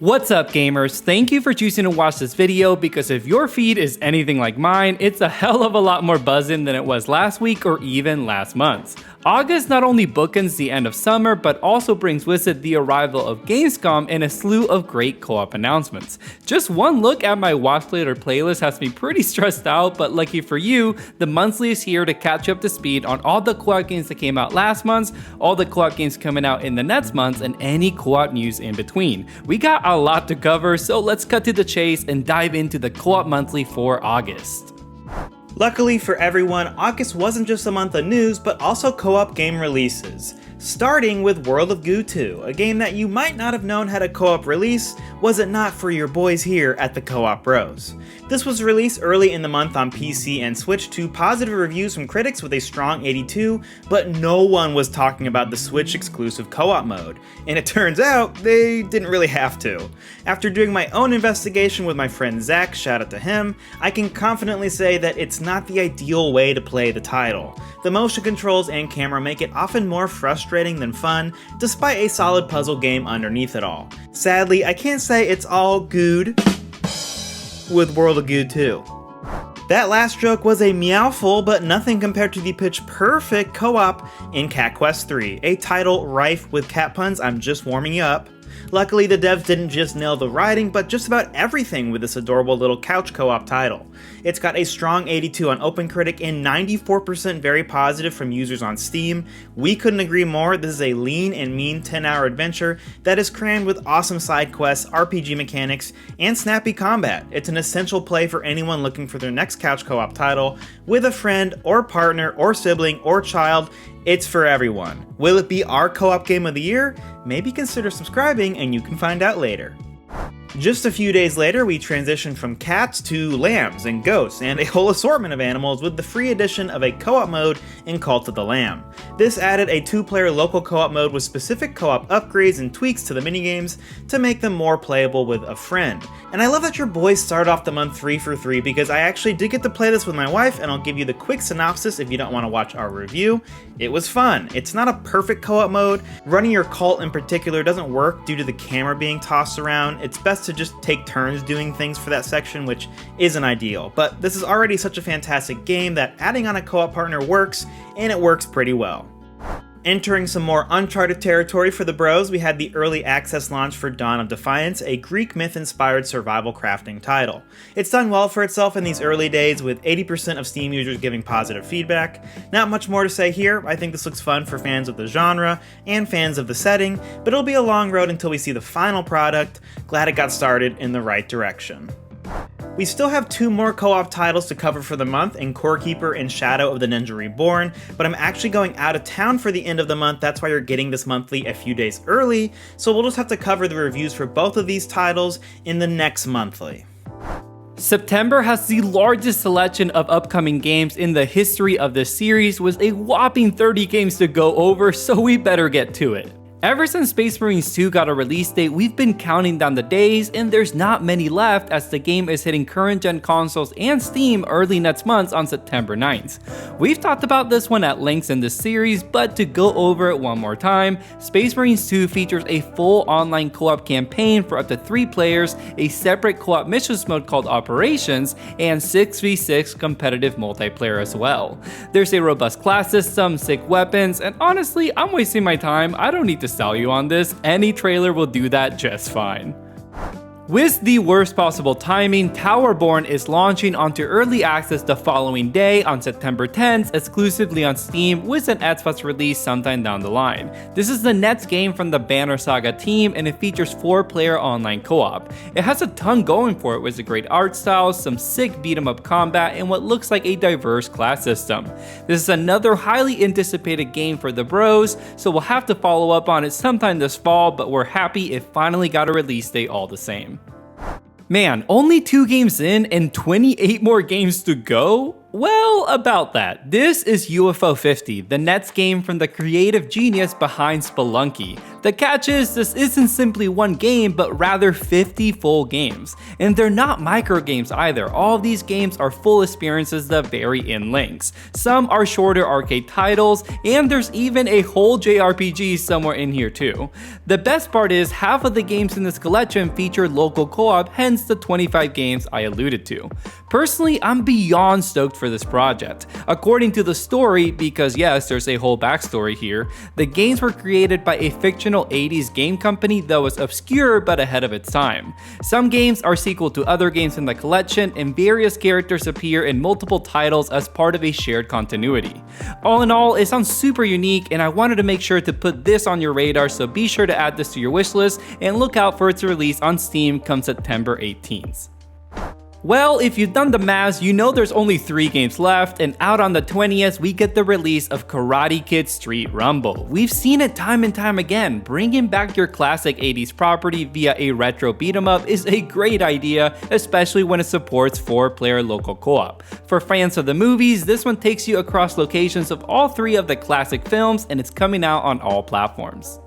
What's up gamers, thank you for choosing to watch this video because if your feed is anything like mine, it's a hell of a lot more buzzing than it was last week or even last month. August not only bookends the end of summer, but also brings with it the arrival of Gamescom and a slew of great co-op announcements. Just one look at my Watch Later playlist has me pretty stressed out, but lucky for you, the monthly is here to catch you up to speed on all the co-op games that came out last month, all the co-op games coming out in the next month, and any co-op news in between. We got a lot to cover, so let's cut to the chase and dive into the co-op monthly for August. Luckily for everyone, August wasn't just a month of news, but also co-op game releases. Starting with World of Goo 2, a game that you might not have known had a co-op release, was it not for your boys here at the Co-op Bros. This was released early in the month on PC and Switch to positive reviews from critics with a strong 82, but no one was talking about the Switch exclusive co-op mode, and it turns out they didn't really have to. After doing my own investigation with my friend Zach, shout out to him, I can confidently say that it's not the ideal way to play the title. The motion controls and camera make it often more frustrating than fun, despite a solid puzzle game underneath it all. Sadly, I can't say it's all good with World of Goo 2. That last joke was a meowful, but nothing compared to the pitch-perfect co-op in Cat Quest 3, a title rife with cat puns. I'm just warming you up. Luckily, the devs didn't just nail the writing, but just about everything with this adorable little couch co-op title. It's got a strong 82 on OpenCritic and 94% very positive from users on Steam. We couldn't agree more. This is a lean and mean 10-hour adventure that is crammed with awesome side quests, RPG mechanics, and snappy combat. It's an essential play for anyone looking for their next couch co-op title with a friend or partner or sibling or child. It's for everyone. Will it be our co-op game of the year? Maybe consider subscribing and you can find out later. Just a few days later, we transitioned from cats to lambs and goats and a whole assortment of animals with the free addition of a co-op mode in Cult of the Lamb. This added a 2-player local co-op mode with specific co-op upgrades and tweaks to the minigames to make them more playable with a friend. And I love that your boys started off the month 3 for 3 because I actually did get to play this with my wife, and I'll give you the quick synopsis if you don't want to watch our review. It was fun. It's not a perfect co-op mode. Running your cult in particular doesn't work due to the camera being tossed around. It's best to just take turns doing things for that section, which isn't ideal. But this is already such a fantastic game that adding on a co-op partner works, and it works pretty well. Entering some more uncharted territory for the bros, we had the early access launch for Dawn of Defiance, a Greek myth-inspired survival crafting title. It's done well for itself in these early days, with 80% of Steam users giving positive feedback. Not much more to say here. I think this looks fun for fans of the genre and fans of the setting, but it'll be a long road until we see the final product. Glad it got started in the right direction. We still have 2 more co-op titles to cover for the month in Core Keeper and Shadow of the Ninja Reborn, but I'm actually going out of town for the end of the month. That's why you're getting this monthly a few days early, so we'll just have to cover the reviews for both of these titles in the next monthly. September has the largest selection of upcoming games in the history of this series with a whopping 30 games to go over, so we better get to it. Ever since Space Marines 2 got a release date, we've been counting down the days, and there's not many left as the game is hitting current-gen consoles and Steam early next month on September 9th. We've talked about this one at length in this series, but to go over it one more time, Space Marines 2 features a full online co-op campaign for up to 3 players, a separate co-op missions mode called Operations, and 6v6 competitive multiplayer as well. There's a robust class system, sick weapons, and honestly, I'm wasting my time. I don't need to sell you on this. Any trailer will do that just fine. With the worst possible timing, Towerborne is launching onto early access the following day on September 10th, exclusively on Steam, with an Xbox release sometime down the line. This is the next game from the Banner Saga team, and it features 4-player online co-op. It has a ton going for it with a great art style, some sick beat-em-up combat, and what looks like a diverse class system. This is another highly anticipated game for the bros, so we'll have to follow up on it sometime this fall, but we're happy it finally got a release date all the same. Man, only 2 games in and 28 more games to go? Well, about that. This is UFO 50, the next game from the creative genius behind Spelunky. The catch is, this isn't simply one game, but rather 50 full games. And they're not micro games either. All of these games are full experiences that vary in lengths. Some are shorter arcade titles, and there's even a whole JRPG somewhere in here too. The best part is, half of the games in this collection feature local co-op, hence the 25 games I alluded to. Personally, I'm beyond stoked for this project. According to the story, because yes, there's a whole backstory here, the games were created by a fictional 80s game company that was obscure but ahead of its time. Some games are sequel to other games in the collection, and various characters appear in multiple titles as part of a shared continuity. All in all, it sounds super unique, and I wanted to make sure to put this on your radar, so be sure to add this to your wishlist and look out for its release on Steam come September 18th. Well, if you've done the math, you know there's only 3 games left, and out on the 20th, we get the release of Karate Kid Street Rumble. We've seen it time and time again. Bringing back your classic 80s property via a retro beat 'em up is a great idea, especially when it supports 4-player local co-op. For fans of the movies, this one takes you across locations of all 3 of the classic films, and it's coming out on all platforms.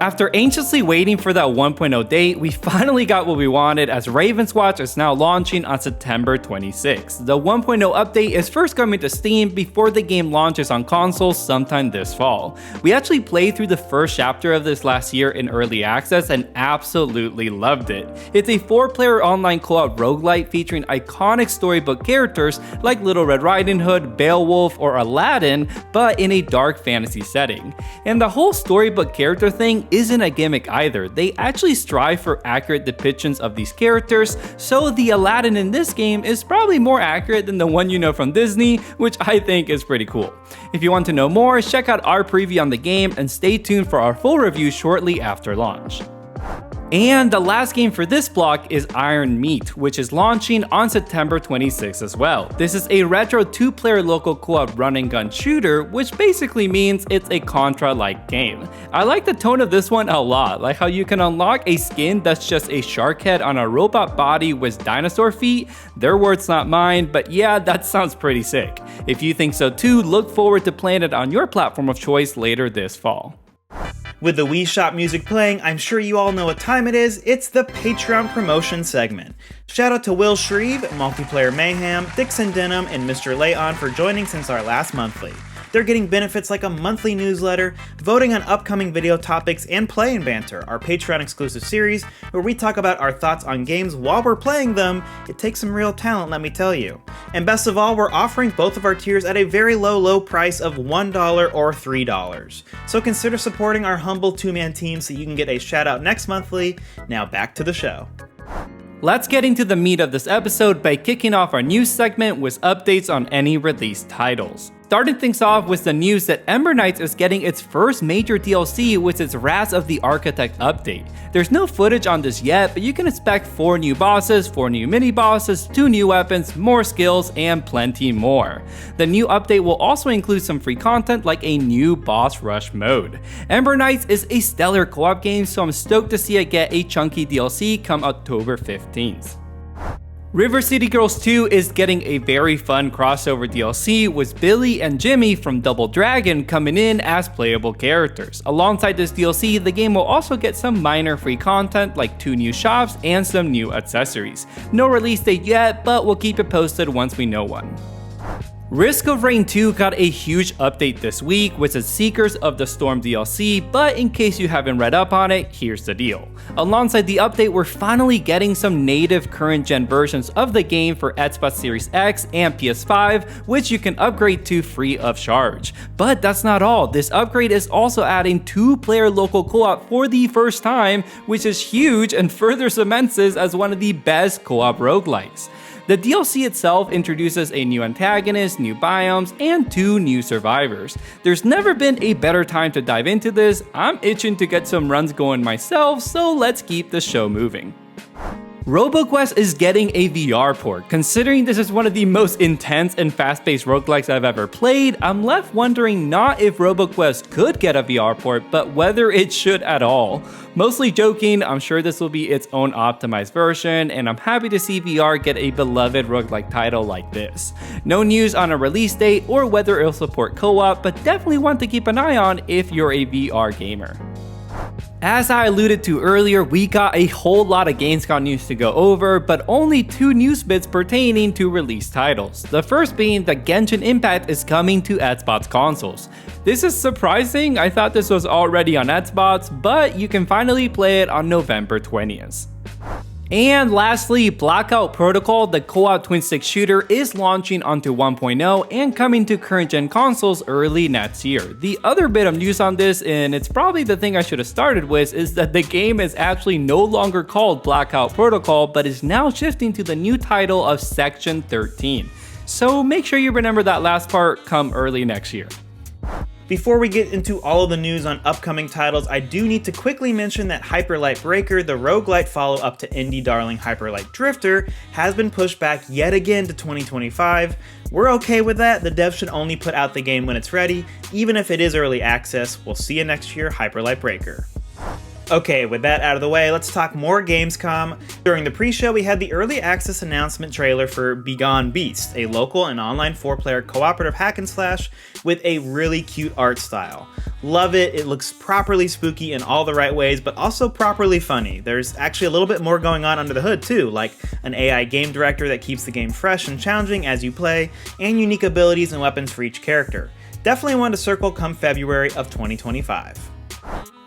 After anxiously waiting for that 1.0 date, we finally got what we wanted, as Ravenswatch is now launching on September 26th. The 1.0 update is first coming to Steam before the game launches on consoles sometime this fall. We actually played through the first chapter of this last year in early access and absolutely loved it. It's a 4-player online co-op roguelite featuring iconic storybook characters like Little Red Riding Hood, Beowulf, or Aladdin, but in a dark fantasy setting. And the whole storybook character thing isn't a gimmick either. They actually strive for accurate depictions of these characters, so the Aladdin in this game is probably more accurate than the one you know from Disney, which I think is pretty cool. If you want to know more, check out our preview on the game and stay tuned for our full review shortly after launch. And the last game for this block is Iron Meat, which is launching on September 26th as well. This is a retro 2-player local co-op run-and-gun shooter, which basically means it's a Contra-like game. I like the tone of this one a lot, like how you can unlock a skin that's just a shark head on a robot body with dinosaur feet. Their words, not mine, but yeah, that sounds pretty sick. If you think so too, look forward to playing it on your platform of choice later this fall. With the Wii Shop music playing, I'm sure you all know what time it is. It's the Patreon promotion segment. Shout out to Will Shreve, Multiplayer Mayhem, Dixon Denham, and Mr. Leon for joining since our last monthly. They're getting benefits like a monthly newsletter, voting on upcoming video topics, and Play and Banter, our Patreon exclusive series where we talk about our thoughts on games while we're playing them. It takes some real talent, let me tell you. And best of all, we're offering both of our tiers at a very low price of $1 or $3. So consider supporting our humble 2-man team so you can get a shout out next monthly. Now back to the show. Let's get into the meat of this episode by kicking off our news segment with updates on any released titles. Starting things off with the news that Ember Knights is getting its first major DLC with its Wrath of the Architect update. There's no footage on this yet, but you can expect 4 new bosses, 4 new mini-bosses, 2 new weapons, more skills, and plenty more. The new update will also include some free content like a new boss rush mode. Ember Knights is a stellar co-op game, so I'm stoked to see it get a chunky DLC come October 15th. River City Girls 2 is getting a very fun crossover DLC with Billy and Jimmy from Double Dragon coming in as playable characters. Alongside this DLC, the game will also get some minor free content like 2 new shops and some new accessories. No release date yet, but we'll keep it posted once we know one. Risk of Rain 2 got a huge update this week with its Seekers of the Storm DLC, but in case you haven't read up on it, here's the deal. Alongside the update, we're finally getting some native current-gen versions of the game for Xbox Series X and PS5, which you can upgrade to free of charge. But that's not all. This upgrade is also adding 2-player local co-op for the first time, which is huge and further cements this as one of the best co-op roguelikes. The DLC itself introduces a new antagonist, new biomes, and 2 new survivors. There's never been a better time to dive into this. I'm itching to get some runs going myself, so let's keep the show moving. RoboQuest is getting a VR port. Considering this is one of the most intense and fast-paced roguelikes I've ever played, I'm left wondering not if RoboQuest could get a VR port, but whether it should at all. Mostly joking, I'm sure this will be its own optimized version, and I'm happy to see VR get a beloved roguelike title like this. No news on a release date or whether it'll support co-op, but definitely one to keep an eye on if you're a VR gamer. As I alluded to earlier, we got a whole lot of Gamescom news to go over, but only 2 news bits pertaining to release titles. The first being that Genshin Impact is coming to Xbox consoles. This is surprising, I thought this was already on Xbox, but you can finally play it on November 20th. And lastly, Blackout Protocol, the co-op twin-stick shooter, is launching onto 1.0 and coming to current-gen consoles early next year. The other bit of news on this, and it's probably the thing I should have started with, is that the game is actually no longer called Blackout Protocol, but is now shifting to the new title of Section 13. So make sure you remember that last part come early next year. Before we get into all of the news on upcoming titles, I do need to quickly mention that Hyper Light Breaker, the roguelite follow-up to indie darling Hyper Light Drifter, has been pushed back yet again to 2025. We're okay with that, the devs should only put out the game when it's ready, even if it is early access. We'll see you next year, Hyper Light Breaker. Okay, with that out of the way, let's talk more Gamescom. During the pre-show, we had the early access announcement trailer for Begone Beast, a local and online 4-player cooperative hack and slash with a really cute art style. Love it, it looks properly spooky in all the right ways, but also properly funny. There's actually a little bit more going on under the hood too, like an AI game director that keeps the game fresh and challenging as you play, and unique abilities and weapons for each character. Definitely one to circle come February of 2025.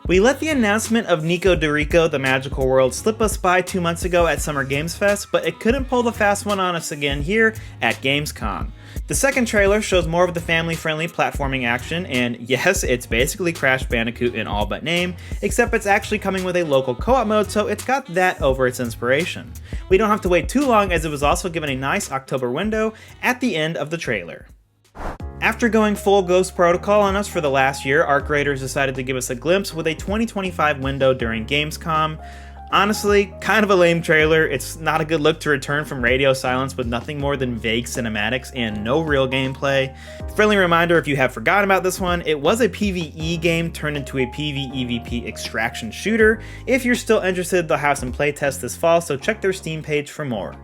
We let the announcement of Nico DeRico, The Magical World, slip us by 2 months ago at Summer Games Fest, but it couldn't pull the fast one on us again here at Gamescom. The second trailer shows more of the family-friendly platforming action, and yes, it's basically Crash Bandicoot in all but name, except it's actually coming with a local co-op mode, so it's got that over its inspiration. We don't have to wait too long, as it was also given a nice October window at the end of the trailer. After going full Ghost Protocol on us for the last year, Arc Raiders decided to give us a glimpse with a 2025 window during Gamescom. Honestly, kind of a lame trailer. It's not a good look to return from radio silence with nothing more than vague cinematics and no real gameplay. Friendly reminder, if you have forgotten about this one, it was a PvE game turned into a PvEvP extraction shooter. If you're still interested, they'll have some playtests this fall, so check their Steam page for more.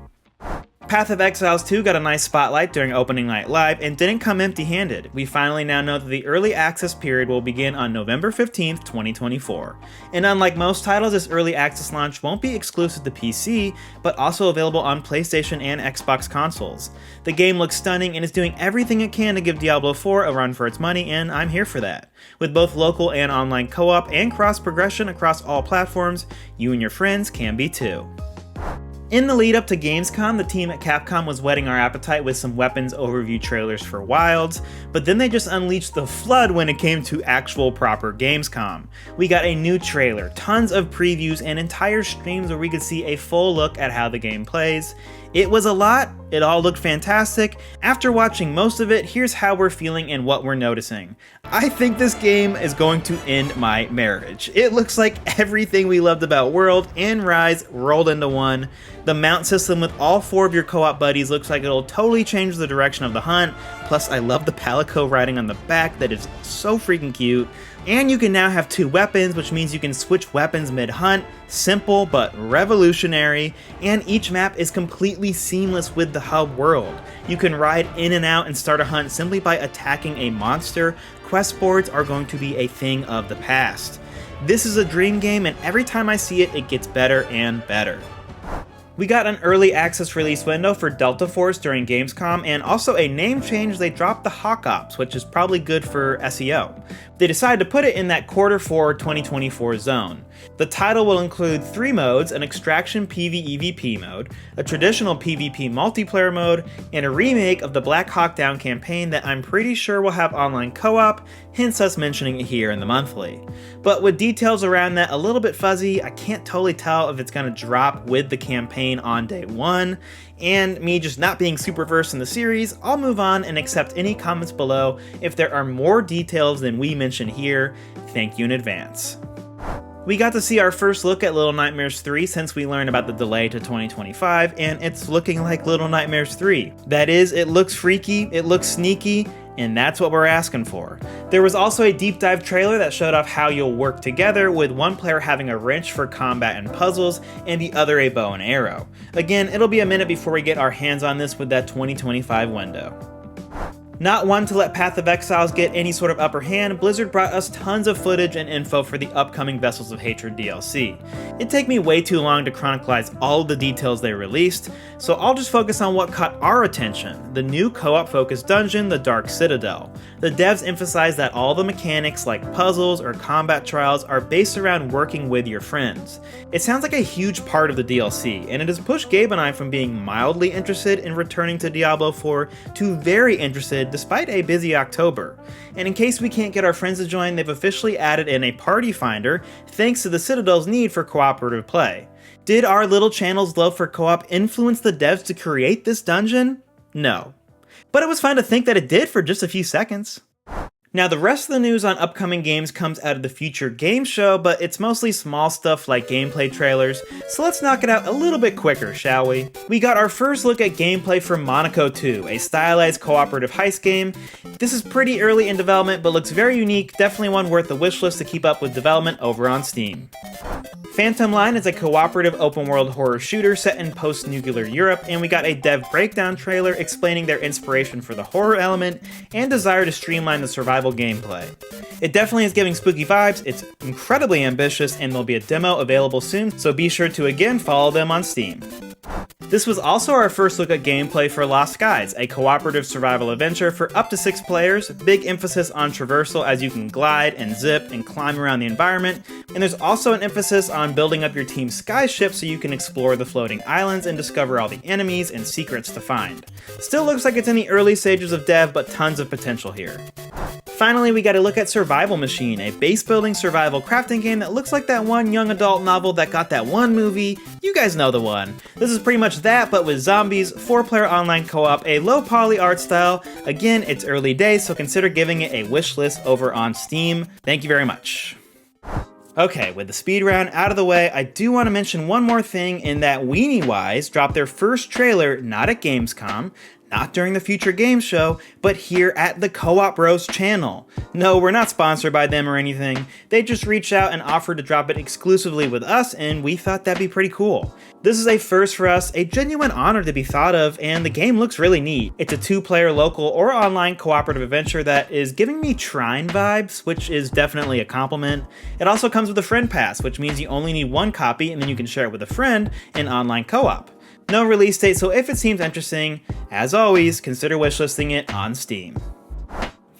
Path of Exiles 2 got a nice spotlight during opening night live and didn't come empty-handed. We finally now know that the early access period will begin on November 15th, 2024. And unlike most titles, this early access launch won't be exclusive to PC, but also available on PlayStation and Xbox consoles. The game looks stunning and is doing everything it can to give Diablo 4 a run for its money, and I'm here for that. With both local and online co-op and cross-progression across all platforms, you and your friends can be too. In the lead up to Gamescom, the team at Capcom was whetting our appetite with some weapons overview trailers for Wilds, but then they just unleashed the flood when it came to actual proper Gamescom. We got a new trailer, tons of previews, and entire streams where we could see a full look at how the game plays. It was a lot, it all looked fantastic. After watching most of it, here's how we're feeling and what we're noticing. I think this game is going to end my marriage. It looks like everything we loved about World and Rise rolled into one. The mount system with all 4 of your co-op buddies looks like it'll totally change the direction of the hunt. Plus, I love the Palico riding on the back, that is so freaking cute. And you can now have 2 weapons, which means you can switch weapons mid-hunt. Simple but revolutionary, and each map is completely seamless with the hub world. You can ride in and out and start a hunt simply by attacking a monster. Quest boards are going to be a thing of the past. This is a dream game, and every time I see it, it gets better and better. We got an early access release window for Delta Force during Gamescom, and also a name change. They dropped the Hawk Ops, which is probably good for SEO. They decided to put it in that Q4 2024 zone. The title will include 3 modes, an extraction PvEvP mode, a traditional PvP multiplayer mode, and a remake of the Black Hawk Down campaign that I'm pretty sure will have online co-op, hence us mentioning it here in the monthly. But with details around that a little bit fuzzy, I can't totally tell if it's going to drop with the campaign on day 1, and me just not being super versed in the series, I'll move on and accept any comments below if there are more details than we mention here. Thank you in advance. We got to see our first look at Little Nightmares 3 since we learned about the delay to 2025, and it's looking like Little Nightmares 3. That is, it looks freaky, it looks sneaky, and that's what we're asking for. There was also a deep dive trailer that showed off how you'll work together, with one player having a wrench for combat and puzzles, and the other a bow and arrow. Again, it'll be a minute before we get our hands on this with that 2025 window. Not one to let Path of Exiles get any sort of upper hand, Blizzard brought us tons of footage and info for the upcoming Vessels of Hatred DLC. It'd take me way too long to chronicleize all of the details they released, so I'll just focus on what caught our attention, the new co-op focused dungeon, the Dark Citadel. The devs emphasize that all the mechanics like puzzles or combat trials are based around working with your friends. It sounds like a huge part of the DLC, and it has pushed Gabe and I from being mildly interested in returning to Diablo 4 to very interested despite a busy October. And in case we can't get our friends to join, they've officially added in a party finder thanks to the Citadel's need for cooperative play. Did our little channel's love for co-op influence the devs to create this dungeon? No. But it was fun to think that it did for just a few seconds. Now, the rest of the news on upcoming games comes out of the Future Games Show, but it's mostly small stuff like gameplay trailers, so let's knock it out a little bit quicker, shall we? We got our first look at gameplay for Monaco 2, a stylized cooperative heist game. This is pretty early in development, but looks very unique, definitely one worth the wishlist to keep up with development over on Steam. Phantom Line is a cooperative open-world horror shooter set in post-nuclear Europe, and we got a dev breakdown trailer explaining their inspiration for the horror element and desire to streamline the survival gameplay. It definitely is giving spooky vibes, it's incredibly ambitious, and there'll be a demo available soon, so be sure to again follow them on Steam. This was also our first look at gameplay for Lost Skies, a cooperative survival adventure for up to 6 players, big emphasis on traversal as you can glide and zip and climb around the environment, and there's also an emphasis on building up your team's skyship so you can explore the floating islands and discover all the enemies and secrets to find. Still looks like it's in the early stages of dev, but tons of potential here. Finally, we got a look at Survival Machine, a base-building survival crafting game that looks like that one young adult novel that got that one movie. You guys know the one. This is pretty much that, but with zombies, 4-player online co-op, a low-poly art style. Again, it's early days, so consider giving it a wish list over on Steam. Thank you very much. Okay, with the speed round out of the way, I do want to mention one more thing in that Weenie Wise dropped their first trailer not at Gamescom, not during the Future Games Show, but here at the Co-op Bros channel. No, we're not sponsored by them or anything. They just reached out and offered to drop it exclusively with us, and we thought that'd be pretty cool. This is a first for us, a genuine honor to be thought of, and the game looks really neat. It's a 2-player local or online cooperative adventure that is giving me Trine vibes, which is definitely a compliment. It also comes with a friend pass, which means you only need one copy and then you can share it with a friend in online co-op. No release date, so if it seems interesting, as always, consider wishlisting it on Steam.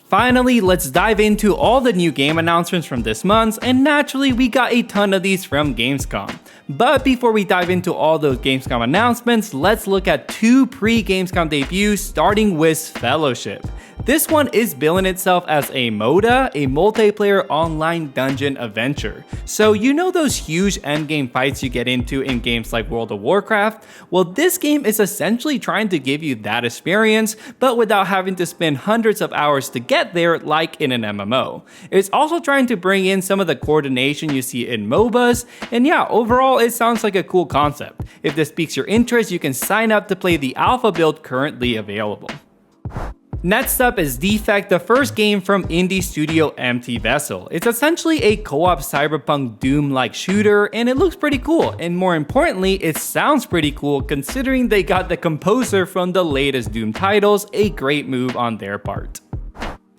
Finally, let's dive into all the new game announcements from this month, and naturally we got a ton of these from Gamescom. But before we dive into all those Gamescom announcements, let's look at 2 pre-Gamescom debuts, starting with Fellowship. This one is billing itself as a MODA, a multiplayer online dungeon adventure. So you know those huge endgame fights you get into in games like World of Warcraft? Well, this game is essentially trying to give you that experience, but without having to spend hundreds of hours to get there like in an MMO. It's also trying to bring in some of the coordination you see in MOBAs, and yeah, overall it sounds like a cool concept. If this piques your interest, you can sign up to play the alpha build currently available. Next up is Defect, the first game from indie studio Empty Vessel. It's essentially a co-op cyberpunk Doom-like shooter, and it looks pretty cool, and more importantly, it sounds pretty cool considering they got the composer from the latest Doom titles, a great move on their part.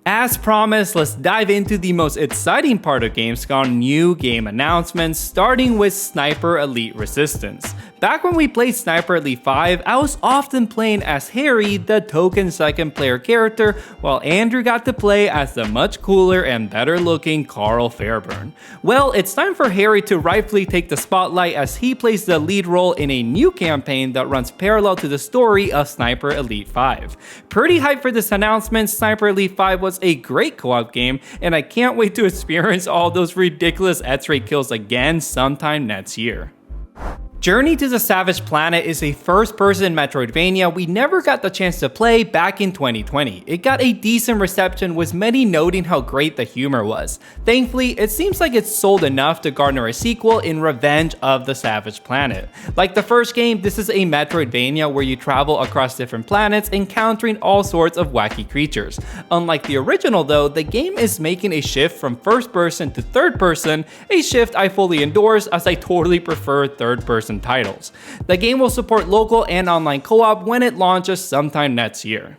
As promised, let's dive into the most exciting part of Gamescom new game announcements, starting with Sniper Elite Resistance. Back when we played Sniper Elite 5, I was often playing as Harry, the token second player character, while Andrew got to play as the much cooler and better looking Carl Fairburn. Well, it's time for Harry to rightfully take the spotlight as he plays the lead role in a new campaign that runs parallel to the story of Sniper Elite 5. Pretty hyped for this announcement. Sniper Elite 5 was a great co-op game, and I can't wait to experience all those ridiculous X-ray kills again sometime next year. Journey to the Savage Planet is a first-person Metroidvania we never got the chance to play back in 2020. It got a decent reception, with many noting how great the humor was. Thankfully, it seems like it's sold enough to garner a sequel in Revenge of the Savage Planet. Like the first game, this is a Metroidvania where you travel across different planets, encountering all sorts of wacky creatures. Unlike the original though, the game is making a shift from first person to third person, a shift I fully endorse as I totally prefer third person titles. The game will support local and online co-op when it launches sometime next year.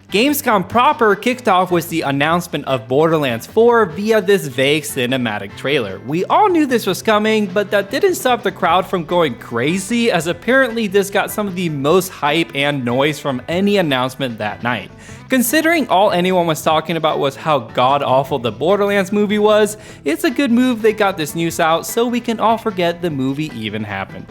Gamescom proper kicked off with the announcement of Borderlands 4 via this vague cinematic trailer. We all knew this was coming, but that didn't stop the crowd from going crazy, as apparently this got some of the most hype and noise from any announcement that night. Considering all anyone was talking about was how god-awful the Borderlands movie was, it's a good move they got this news out so we can all forget the movie even happened.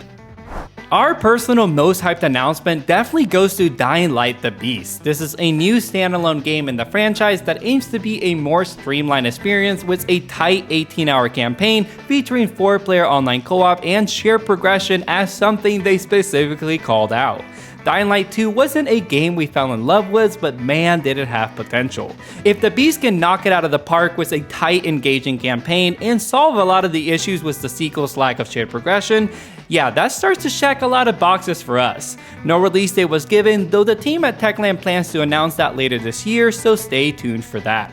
Our personal most hyped announcement definitely goes to Dying Light: The Beast. This is a new standalone game in the franchise that aims to be a more streamlined experience with a tight 18-hour campaign featuring 4-player online co-op and shared progression as something they specifically called out. Dying Light 2 wasn't a game we fell in love with, but man did it have potential. If The Beast can knock it out of the park with a tight, engaging campaign and solve a lot of the issues with the sequel's lack of shared progression, yeah, that starts to check a lot of boxes for us. No release date was given, though the team at Techland plans to announce that later this year, so stay tuned for that.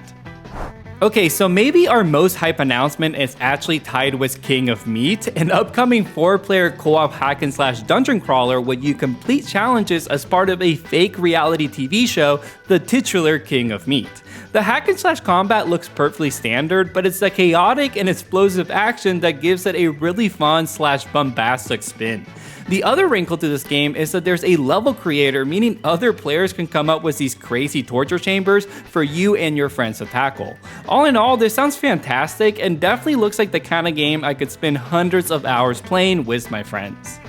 Okay, so maybe our most hype announcement is actually tied with King of Meat, an upcoming 4-player co-op hack-and-slash dungeon crawler where you complete challenges as part of a fake reality TV show, the titular King of Meat. The hack-and-slash combat looks perfectly standard, but it's the chaotic and explosive action that gives it a really fun slash bombastic spin. The other wrinkle to this game is that there's a level creator, meaning other players can come up with these crazy torture chambers for you and your friends to tackle. All in all, this sounds fantastic and definitely looks like the kind of game I could spend hundreds of hours playing with my friends.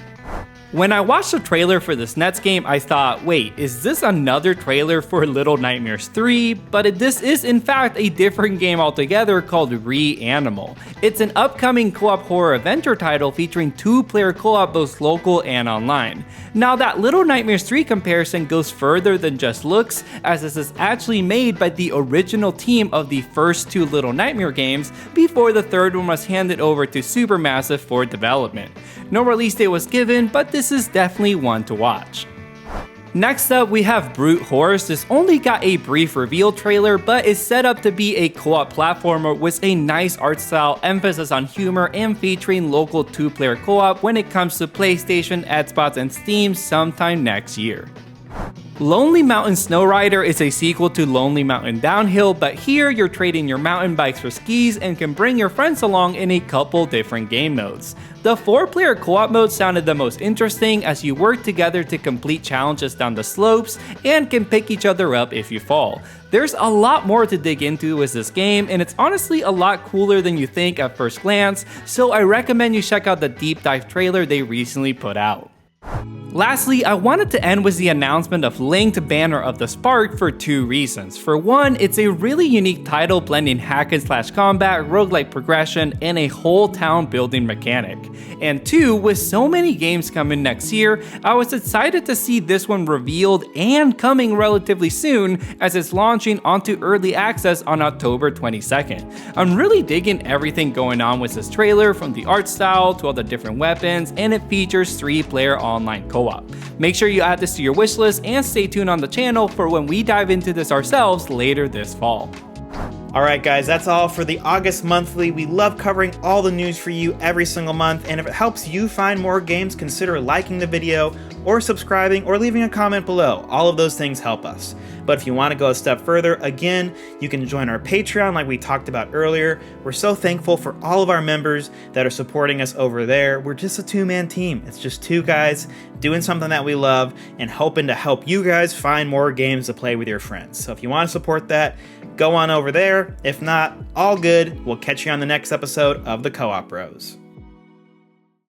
When I watched the trailer for this Nets game, I thought, wait, is this another trailer for Little Nightmares 3? But this is in fact a different game altogether called Re-Animal. It's an upcoming co-op horror adventure title featuring 2-player co-op both local and online. Now that Little Nightmares 3 comparison goes further than just looks, as this is actually made by the original team of the first 2 Little Nightmare games before the third one was handed over to Supermassive for development. No release date was given, but this is definitely one to watch. Next up, we have Brute Horse. This only got a brief reveal trailer, but is set up to be a co-op platformer with a nice art style, emphasis on humor, and featuring local 2-player co-op when it comes to PlayStation, Xbox, and Steam sometime next year. Lonely Mountain Snowrider is a sequel to Lonely Mountain Downhill, but here you're trading your mountain bikes for skis and can bring your friends along in a couple different game modes. The 4-player co-op mode sounded the most interesting as you work together to complete challenges down the slopes and can pick each other up if you fall. There's a lot more to dig into with this game, and it's honestly a lot cooler than you think at first glance, so I recommend you check out the deep dive trailer they recently put out. Lastly, I wanted to end with the announcement of Linked Banner of the Spark for 2 reasons. For one, it's a really unique title blending hack-and-slash combat, roguelike progression, and a whole town building mechanic. And 2, with so many games coming next year, I was excited to see this one revealed and coming relatively soon as it's launching onto early access on October 22nd. I'm really digging everything going on with this trailer, from the art style to all the different weapons, and it features 3-player online co-op. Make sure you add this to your wishlist and stay tuned on the channel for when we dive into this ourselves later this fall. Alright guys, that's all for the August monthly. We love covering all the news for you every single month, and if it helps you find more games, consider liking the video or subscribing or leaving a comment below. All of those things help us. But if you want to go a step further, again, you can join our Patreon like we talked about earlier. We're so thankful for all of our members that are supporting us over there. We're just a 2-man team. It's just 2 guys doing something that we love and hoping to help you guys find more games to play with your friends. So if you want to support that, go on over there. If not, all good. We'll catch you on the next episode of the Co-op Bros.